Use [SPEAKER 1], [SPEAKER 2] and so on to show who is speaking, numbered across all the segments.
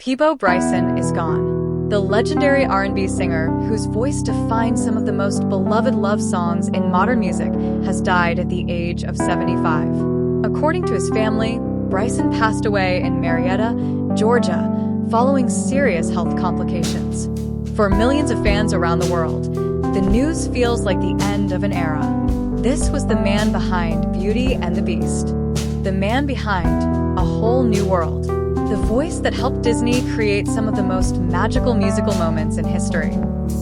[SPEAKER 1] Peabo Bryson is gone. The legendary R&B singer, whose voice defines some of the most beloved love songs in modern music, has died at the age of 75. According to his family, Bryson passed away in Marietta, Georgia, following serious health complications. For millions of fans around the world, the news feels like the end of an era. This was the man behind Beauty and the Beast. The man behind A Whole New World. The voice that helped Disney create some of the most magical musical moments in history.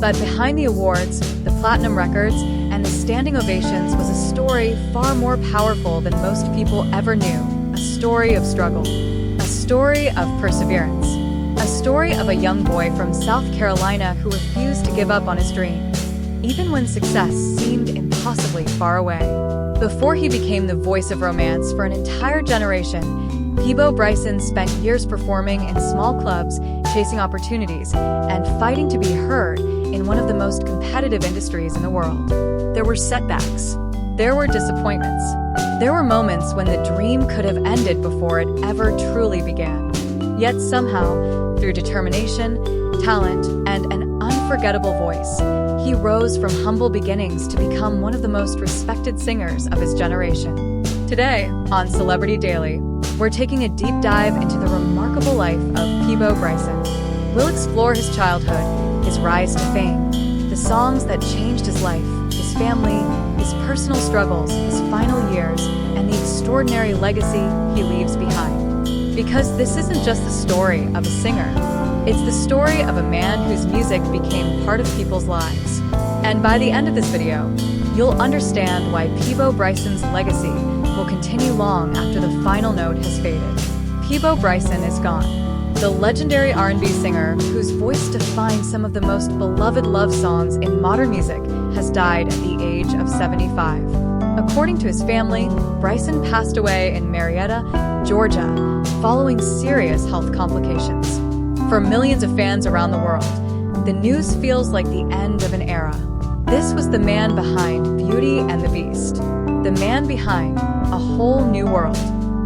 [SPEAKER 1] But behind the awards, the platinum records, and the standing ovations was a story far more powerful than most people ever knew. A story of struggle. A story of perseverance. A story of a young boy from South Carolina who refused to give up on his dream, even when success seemed impossibly far away. Before he became the voice of romance for an entire generation, Peabo Bryson spent years performing in small clubs, chasing opportunities, and fighting to be heard in one of the most competitive industries in the world. There were setbacks. There were disappointments. There were moments when the dream could have ended before it ever truly began. Yet somehow, through determination, talent, and an unforgettable voice, he rose from humble beginnings to become one of the most respected singers of his generation. Today, on Celebrity Daily, we're taking a deep dive into the remarkable life of Peabo Bryson. We'll explore his childhood, his rise to fame, the songs that changed his life, his family, his personal struggles, his final years, and the extraordinary legacy he leaves behind. Because this isn't just the story of a singer, it's the story of a man whose music became part of people's lives. And by the end of this video, you'll understand why Peabo Bryson's legacy will continue long after the final note has faded. Peabo Bryson is gone. The legendary R&B singer, whose voice defines some of the most beloved love songs in modern music, has died at the age of 75. According to his family, Bryson passed away in Marietta, Georgia, following serious health complications. For millions of fans around the world, the news feels like the end of an era. This was the man behind Beauty and the Beast. The man behind A Whole New World.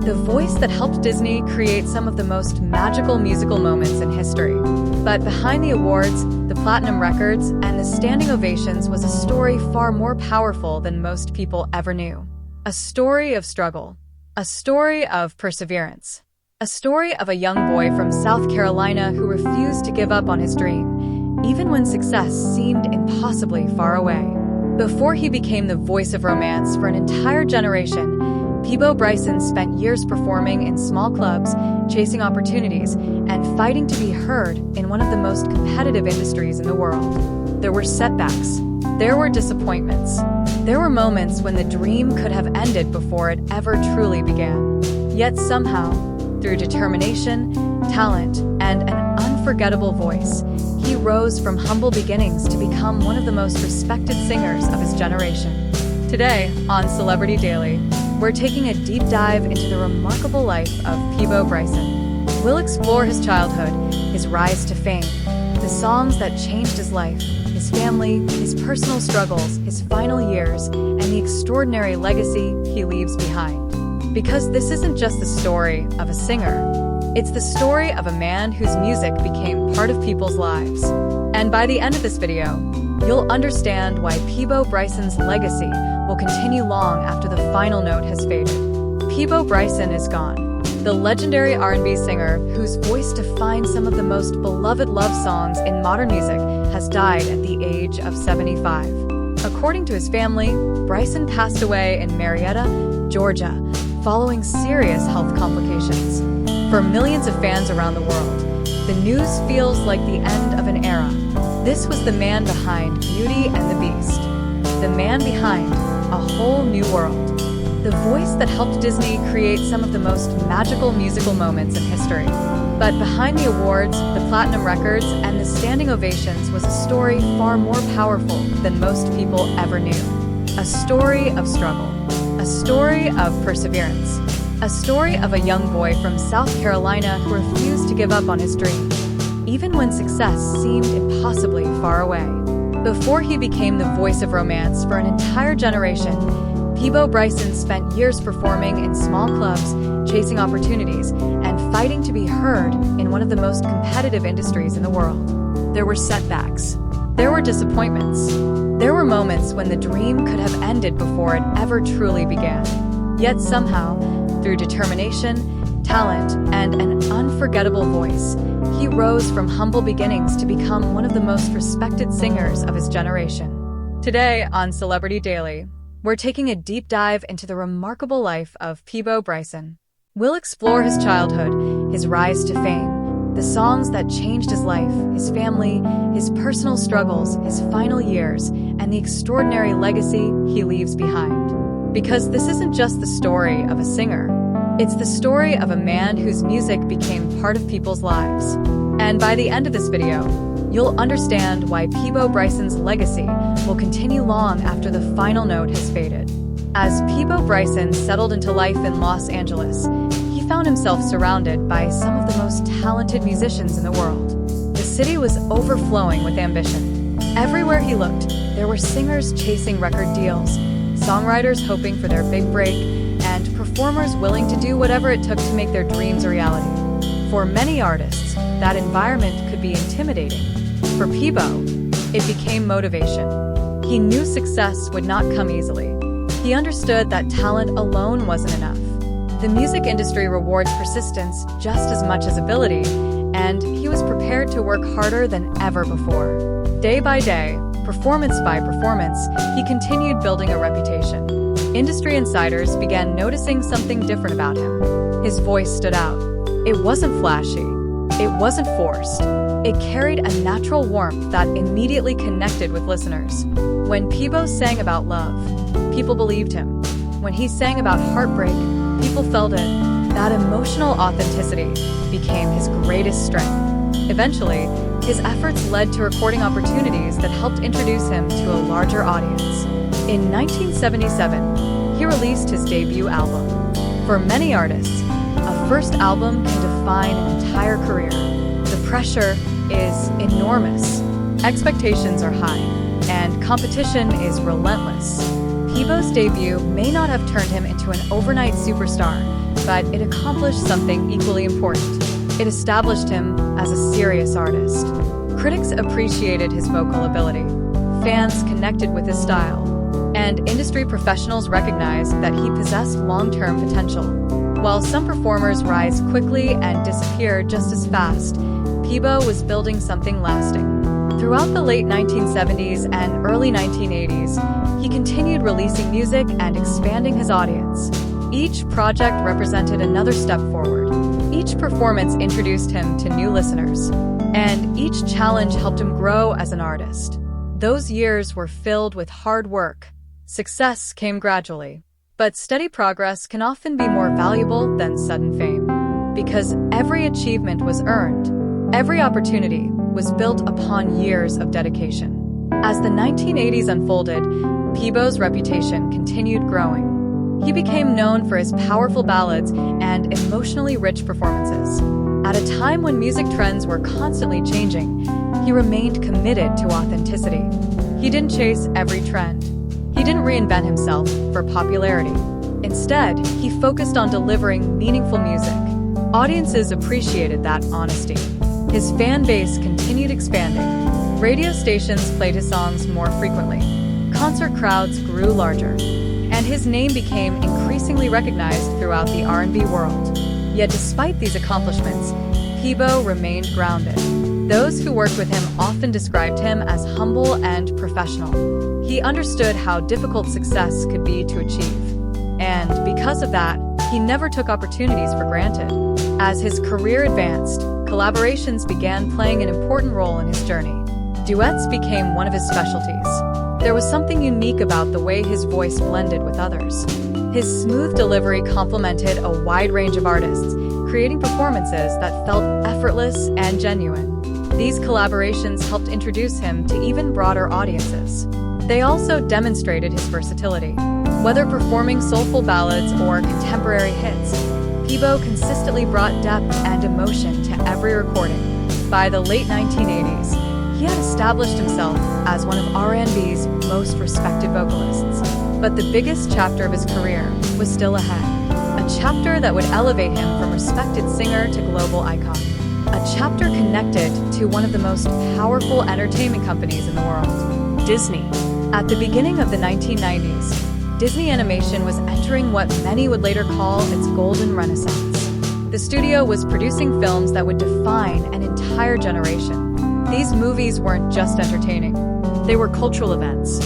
[SPEAKER 1] The voice that helped Disney create some of the most magical musical moments in history. But behind the awards, the platinum records, and the standing ovations was a story far more powerful than most people ever knew. A story of struggle. A story of perseverance. A story of a young boy from South Carolina who refused to give up on his dream, even when success seemed impossibly far away. Before he became the voice of romance for an entire generation, Peabo Bryson spent years performing in small clubs, chasing opportunities, and fighting to be heard in one of the most competitive industries in the world. There were setbacks. There were disappointments. There were moments when the dream could have ended before it ever truly began. Yet somehow, through determination, talent, and an unforgettable voice, he rose from humble beginnings to become one of the most respected singers of his generation. Today, on Celebrity Daily, we're taking a deep dive into the remarkable life of Peabo Bryson. We'll explore his childhood, his rise to fame, the songs that changed his life, his family, his personal struggles, his final years, and the extraordinary legacy he leaves behind. Because this isn't just the story of a singer, it's the story of a man whose music became part of people's lives. And by the end of this video, you'll understand why Peabo Bryson's legacy will continue long after the final note has faded. Peabo Bryson is gone. The legendary R&B singer, whose voice defines some of the most beloved love songs in modern music, has died at the age of 75. According to his family, Bryson passed away in Marietta, Georgia, following serious health complications. For millions of fans around the world, the news feels like the end of an era. This was the man behind Beauty and the Beast. The man behind A Whole New World. The voice that helped Disney create some of the most magical musical moments in history. But behind the awards, the platinum records, and the standing ovations was a story far more powerful than most people ever knew. A story of struggle. A story of perseverance. A story of a young boy from South Carolina who refused to give up on his dream, even when success seemed impossibly far away. Before he became the voice of romance for an entire generation, Peabo Bryson spent years performing in small clubs, chasing opportunities, and fighting to be heard in one of the most competitive industries in the world. There were setbacks. There were disappointments. There were moments when the dream could have ended before it ever truly began. Yet somehow, through determination, talent, and an unforgettable voice, he rose from humble beginnings to become one of the most respected singers of his generation. Today on Celebrity Daily, we're taking a deep dive into the remarkable life of Peabo Bryson. We'll explore his childhood, his rise to fame, the songs that changed his life, his family, his personal struggles, his final years, and the extraordinary legacy he leaves behind. Because this isn't just the story of a singer, it's the story of a man whose music became part of people's lives. And by the end of this video, you'll understand why Peabo Bryson's legacy will continue long after the final note has faded. As Peabo Bryson settled into life in Los Angeles, he found himself surrounded by some of the most talented musicians in the world. The city was overflowing with ambition. Everywhere he looked, there were singers chasing record deals, songwriters hoping for their big break, and performers willing to do whatever it took to make their dreams a reality. For many artists, that environment could be intimidating. For Peabo, it became motivation. He knew success would not come easily. He understood that talent alone wasn't enough. The music industry rewards persistence just as much as ability, and he was prepared to work harder than ever before. Day by day, performance by performance, he continued building a reputation. Industry insiders began noticing something different about him. His voice stood out. It wasn't flashy. It wasn't forced. It carried a natural warmth that immediately connected with listeners. When Peabo sang about love, people believed him. When he sang about heartbreak, people felt it. That emotional authenticity became his greatest strength. Eventually, his efforts led to recording opportunities that helped introduce him to a larger audience. In 1977, he released his debut album. For many artists, a first album can define an entire career. The pressure is enormous. Expectations are high, and competition is relentless. Peabo's debut may not have turned him into an overnight superstar, but it accomplished something equally important. It established him as a serious artist. Critics appreciated his vocal ability. Fans connected with his style. And industry professionals recognized that he possessed long-term potential. While some performers rise quickly and disappear just as fast, Peabo was building something lasting. Throughout the late 1970s and early 1980s, he continued releasing music and expanding his audience. Each project represented another step forward. Each performance introduced him to new listeners. And each challenge helped him grow as an artist. Those years were filled with hard work. Success came gradually, but steady progress can often be more valuable than sudden fame. Because every achievement was earned, every opportunity was built upon years of dedication. As the 1980s unfolded, Peabo's reputation continued growing. He became known for his powerful ballads and emotionally rich performances. At a time when music trends were constantly changing, he remained committed to authenticity. He didn't chase every trend. He didn't reinvent himself for popularity. Instead, he focused on delivering meaningful music. Audiences appreciated that honesty. His fan base continued expanding. Radio stations played his songs more frequently. Concert crowds grew larger. And his name became increasingly recognized throughout the R&B world. Yet despite these accomplishments, Peabo remained grounded. Those who worked with him often described him as humble and professional. He understood how difficult success could be to achieve. And because of that, he never took opportunities for granted. As his career advanced, collaborations began playing an important role in his journey. Duets became one of his specialties. There was something unique about the way his voice blended with others. His smooth delivery complemented a wide range of artists, creating performances that felt effortless and genuine. These collaborations helped introduce him to even broader audiences. They also demonstrated his versatility. Whether performing soulful ballads or contemporary hits, Peabo consistently brought depth and emotion to every recording. By the late 1980s, he had established himself as one of R&B's most respected vocalists. But the biggest chapter of his career was still ahead. A chapter that would elevate him from respected singer to global icon. A chapter connected to one of the most powerful entertainment companies in the world, Disney. At the beginning of the 1990s, Disney Animation was entering what many would later call its golden renaissance. The studio was producing films that would define an entire generation. These movies weren't just entertaining. They were cultural events.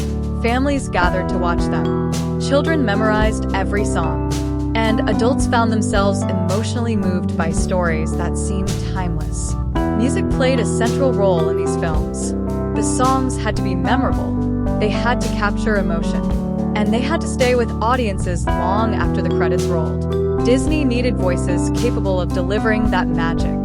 [SPEAKER 1] Families gathered to watch them. Children memorized every song. And adults found themselves emotionally moved by stories that seemed timeless. Music played a central role in these films. The songs had to be memorable. They had to capture emotion. And they had to stay with audiences long after the credits rolled. Disney needed voices capable of delivering that magic.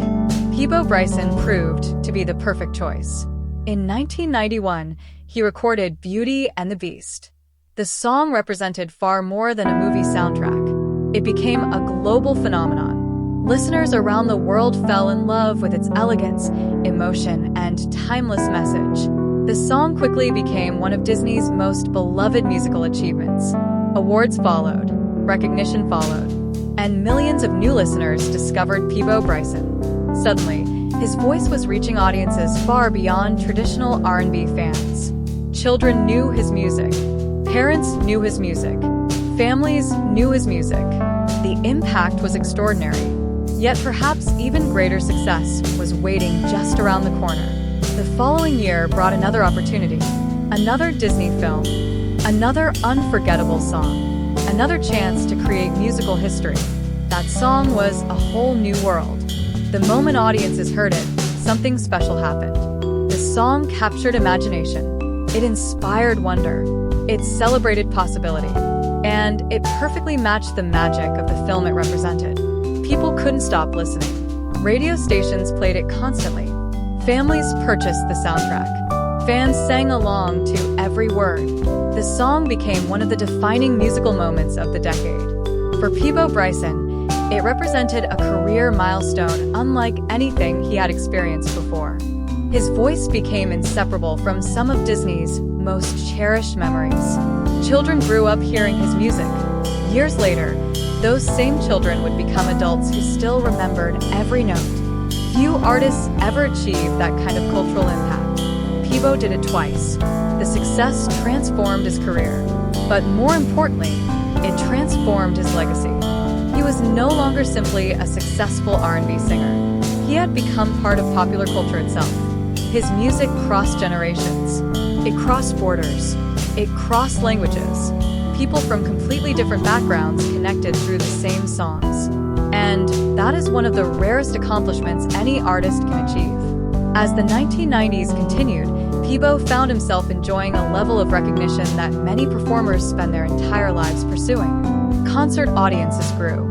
[SPEAKER 1] Peabo Bryson proved to be the perfect choice. In 1991, he recorded Beauty and the Beast. The song represented far more than a movie soundtrack. It became a global phenomenon. Listeners around the world fell in love with its elegance, emotion, and timeless message. The song quickly became one of Disney's most beloved musical achievements. Awards followed, recognition followed, and millions of new listeners discovered Peabo Bryson. Suddenly, his voice was reaching audiences far beyond traditional R&B fans. Children knew his music. Parents knew his music. Families knew his music. The impact was extraordinary. Yet perhaps even greater success was waiting just around the corner. The following year brought another opportunity, another Disney film, another unforgettable song, another chance to create musical history. That song was A Whole New World. The moment audiences heard it, something special happened. The song captured imagination. It inspired wonder. It celebrated possibility. And it perfectly matched the magic of the film it represented. People couldn't stop listening. Radio stations played it constantly. Families purchased the soundtrack. Fans sang along to every word. The song became one of the defining musical moments of the decade. For Peabo Bryson, it represented a career milestone unlike anything he had experienced before. His voice became inseparable from some of Disney's most cherished memories. Children grew up hearing his music. Years later, those same children would become adults who still remembered every note. Few artists ever achieved that kind of cultural impact. Peabo did it twice. The success transformed his career, but more importantly, it transformed his legacy. He was no longer simply a successful R&B singer. He had become part of popular culture itself. His music crossed generations. It crossed borders. It crossed languages. People from completely different backgrounds connected through the same songs. And that is one of the rarest accomplishments any artist can achieve. As the 1990s continued, Peabo found himself enjoying a level of recognition that many performers spend their entire lives pursuing. Concert audiences grew,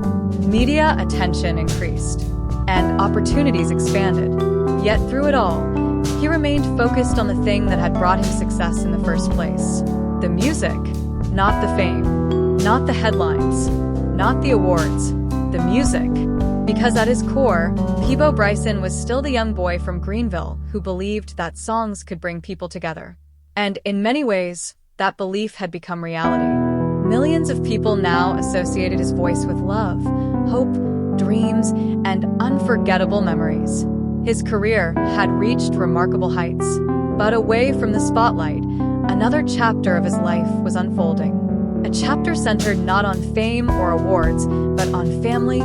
[SPEAKER 1] media attention increased, and opportunities expanded. Yet through it all, he remained focused on the thing that had brought him success in the first place. The music, not the fame, not the headlines, not the awards, the music. Because at his core, Peabo Bryson was still the young boy from Greenville who believed that songs could bring people together. And in many ways, that belief had become reality. Millions of people now associated his voice with love, hope, dreams, and unforgettable memories. His career had reached remarkable heights, but away from the spotlight, another chapter of his life was unfolding. A chapter centered not on fame or awards, but on family,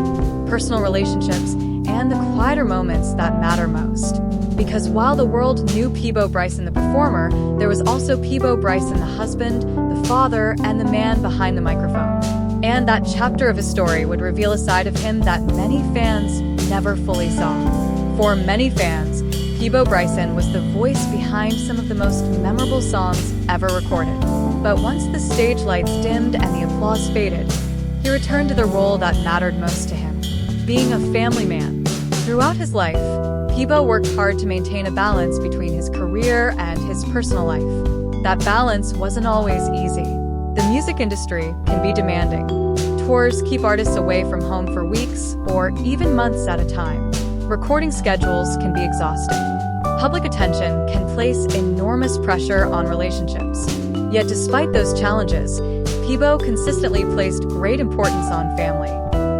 [SPEAKER 1] personal relationships, and the quieter moments that matter most. Because while the world knew Peabo Bryson the performer, there was also Peabo Bryson the husband, the father, and the man behind the microphone. And that chapter of his story would reveal a side of him that many fans never fully saw. For many fans, Peabo Bryson was the voice behind some of the most memorable songs ever recorded. But once the stage lights dimmed and the applause faded, he returned to the role that mattered most to him, being a family man. Throughout his life, Peabo worked hard to maintain a balance between his career and his personal life. That balance wasn't always easy. The music industry can be demanding. Tours keep artists away from home for weeks or even months at a time. Recording schedules can be exhausting. Public attention can place enormous pressure on relationships. Yet despite those challenges, Peabo consistently placed great importance on family.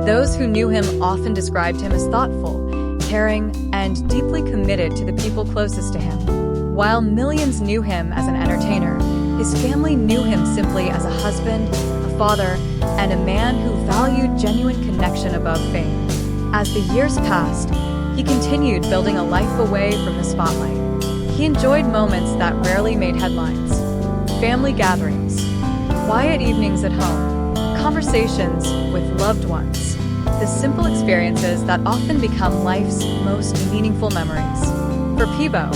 [SPEAKER 1] Those who knew him often described him as thoughtful, caring, and deeply committed to the people closest to him. While millions knew him as an entertainer, his family knew him simply as a husband, a father, and a man who valued genuine connection above fame. As the years passed, he continued building a life away from the spotlight. He enjoyed moments that rarely made headlines. Family gatherings, quiet evenings at home, conversations with loved ones. The simple experiences that often become life's most meaningful memories. For Peabo,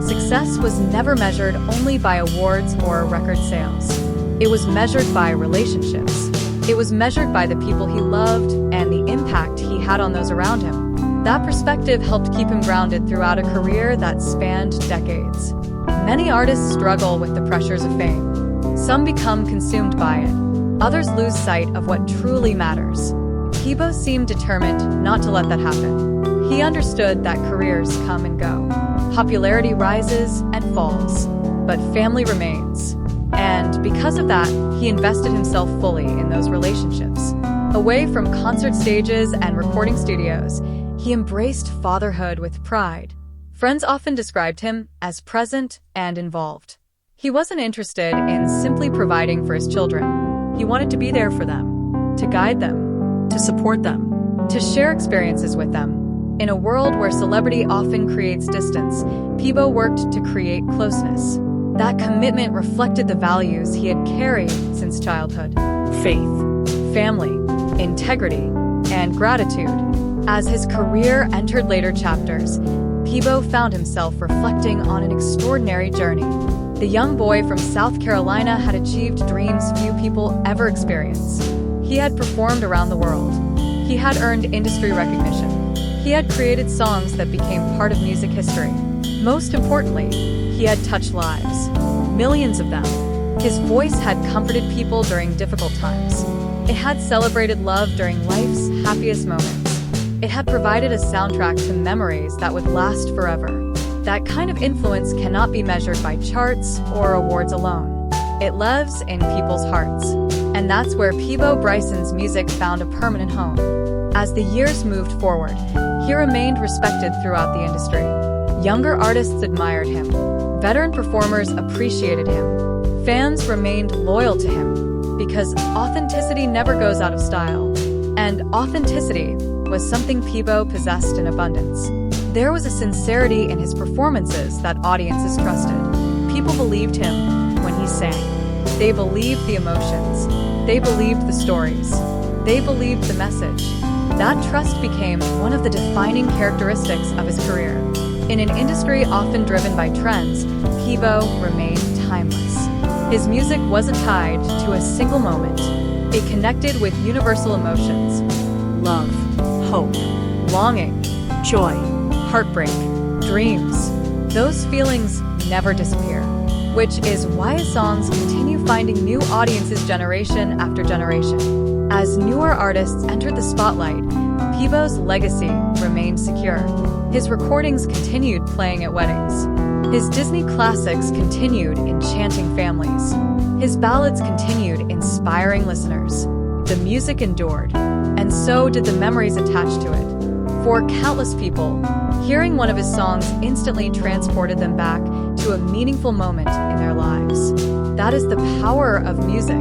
[SPEAKER 1] success was never measured only by awards or record sales. It was measured by relationships. It was measured by the people he loved and the impact he had on those around him. That perspective helped keep him grounded throughout a career that spanned decades. Many artists struggle with the pressures of fame. Some become consumed by it. Others lose sight of what truly matters. Peabo seemed determined not to let that happen. He understood that careers come and go. Popularity rises and falls, but family remains. And because of that, he invested himself fully in those relationships. Away from concert stages and recording studios, he embraced fatherhood with pride. Friends often described him as present and involved. He wasn't interested in simply providing for his children. He wanted to be there for them, to guide them, to support them, to share experiences with them. In a world where celebrity often creates distance, Peabo worked to create closeness. That commitment reflected the values he had carried since childhood: faith, family, integrity, and gratitude. As his career entered later chapters, Peabo found himself reflecting on an extraordinary journey. The young boy from South Carolina had achieved dreams few people ever experience. He had performed around the world. He had earned industry recognition. He had created songs that became part of music history. Most importantly, he had touched lives, millions of them. His voice had comforted people during difficult times. It had celebrated love during life's happiest moments. It had provided a soundtrack to memories that would last forever. That kind of influence cannot be measured by charts or awards alone. It lives in people's hearts. And that's where Peabo Bryson's music found a permanent home. As the years moved forward, he remained respected throughout the industry. Younger artists admired him. Veteran performers appreciated him. Fans remained loyal to him because authenticity never goes out of style. And authenticity was something Peabo possessed in abundance. There was a sincerity in his performances that audiences trusted. People believed him when he sang. They believed the emotions. They believed the stories. They believed the message. That trust became one of the defining characteristics of his career. In an industry often driven by trends, Peabo remained timeless. His music wasn't tied to a single moment. It connected with universal emotions: love, hope, longing, joy, heartbreak, dreams. Those feelings never disappear, which is why his songs continue finding new audiences generation after generation. As newer artists entered the spotlight, Peabo's legacy remained secure. His recordings continued playing at weddings. His Disney classics continued enchanting families. His ballads continued inspiring listeners. The music endured, and so did the memories attached to it. For countless people, hearing one of his songs instantly transported them back to a meaningful moment in their lives. That is the power of music,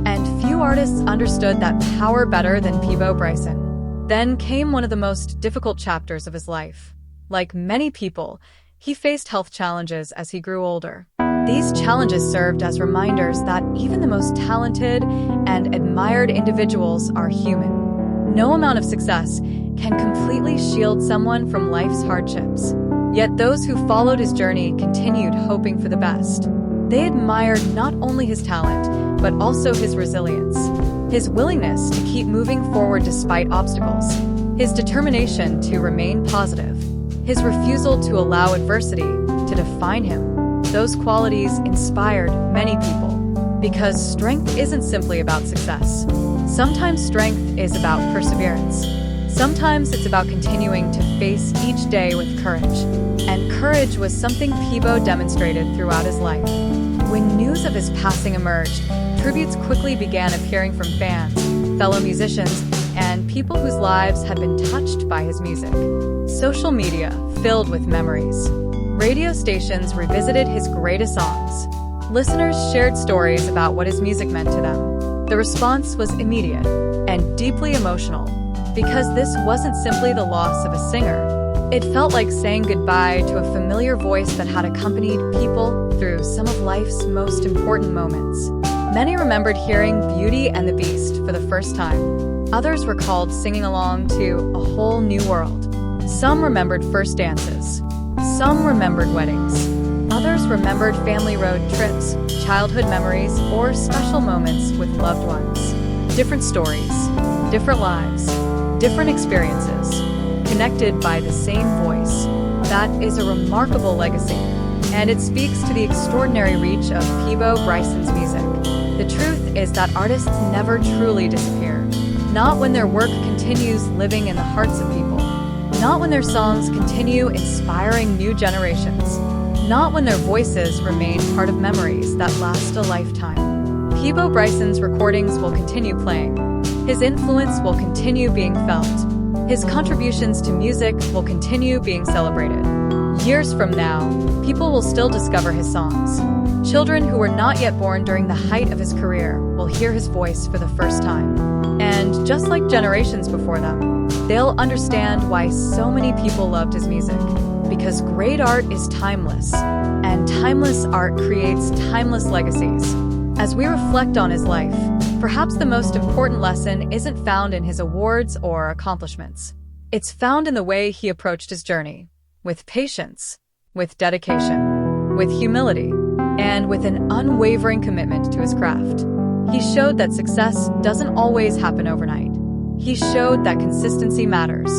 [SPEAKER 1] and few artists understood that power better than Peabo Bryson. Then came one of the most difficult chapters of his life. Like many people, he faced health challenges as he grew older. These challenges served as reminders that even the most talented and admired individuals are human. No amount of success can completely shield someone from life's hardships. Yet those who followed his journey continued hoping for the best. They admired not only his talent, but also his resilience, his willingness to keep moving forward despite obstacles, his determination to remain positive, his refusal to allow adversity to define him. Those qualities inspired many people, because strength isn't simply about success. Sometimes strength is about perseverance. Sometimes it's about continuing to face each day with courage. And courage was something Peabo demonstrated throughout his life. When news of his passing emerged, tributes quickly began appearing from fans, fellow musicians, and people people whose lives had been touched by his music. Social media filled with memories. Radio stations revisited his greatest songs. Listeners shared stories about what his music meant to them. The response was immediate and deeply emotional, because this wasn't simply the loss of a singer. It felt like saying goodbye to a familiar voice that had accompanied people through some of life's most important moments. Many remembered hearing Beauty and the Beast for the first time. Others recalled singing along to A Whole New World. Some remembered first dances. Some remembered weddings. Others remembered family road trips, childhood memories, or special moments with loved ones. Different stories, different lives, different experiences, connected by the same voice. That is a remarkable legacy, and it speaks to the extraordinary reach of Peabo Bryson's music. The truth is that artists never truly disappear. Not when their work continues living in the hearts of people. Not when their songs continue inspiring new generations. Not when their voices remain part of memories that last a lifetime. Peabo Bryson's recordings will continue playing. His influence will continue being felt. His contributions to music will continue being celebrated. Years from now, people will still discover his songs. Children who were not yet born during the height of his career will hear his voice for the first time. And just like generations before them, they'll understand why so many people loved his music. Because great art is timeless, and timeless art creates timeless legacies. As we reflect on his life, perhaps the most important lesson isn't found in his awards or accomplishments. It's found in the way he approached his journey, with patience, with dedication, with humility, and with an unwavering commitment to his craft. He showed that success doesn't always happen overnight. He showed that consistency matters.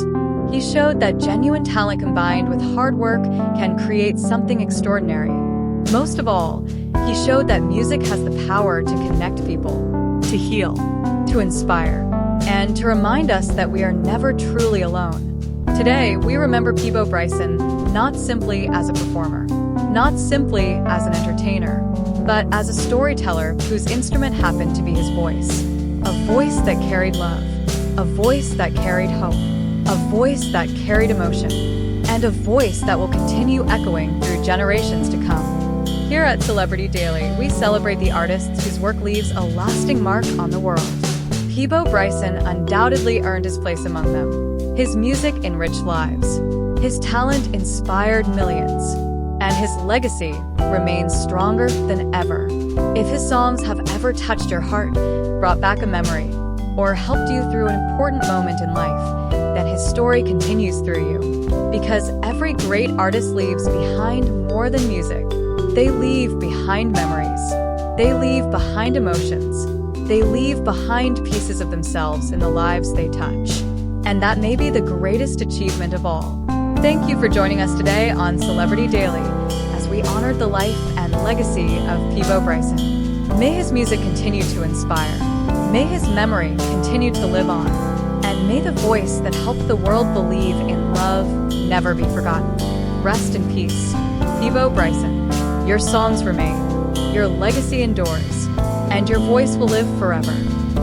[SPEAKER 1] He showed that genuine talent combined with hard work can create something extraordinary. Most of all, he showed that music has the power to connect people, to heal, to inspire, and to remind us that we are never truly alone. Today, we remember Peabo Bryson not simply as a performer, not simply as an entertainer, but as a storyteller whose instrument happened to be his voice. A voice that carried love, a voice that carried hope, a voice that carried emotion, and a voice that will continue echoing through generations to come. Here at Celebrity Daily, we celebrate the artists whose work leaves a lasting mark on the world. Peabo Bryson undoubtedly earned his place among them. His music enriched lives. His talent inspired millions. And his legacy remains stronger than ever. If his songs have ever touched your heart, brought back a memory, or helped you through an important moment in life, then his story continues through you. Because every great artist leaves behind more than music. They leave behind memories. They leave behind emotions. They leave behind pieces of themselves in the lives they touch. And that may be the greatest achievement of all. Thank you for joining us today on Celebrity Daily as we honored the life and legacy of Peabo Bryson. May his music continue to inspire. May his memory continue to live on. And may the voice that helped the world believe in love never be forgotten. Rest in peace, Peabo Bryson. Your songs remain, your legacy endures, and your voice will live forever.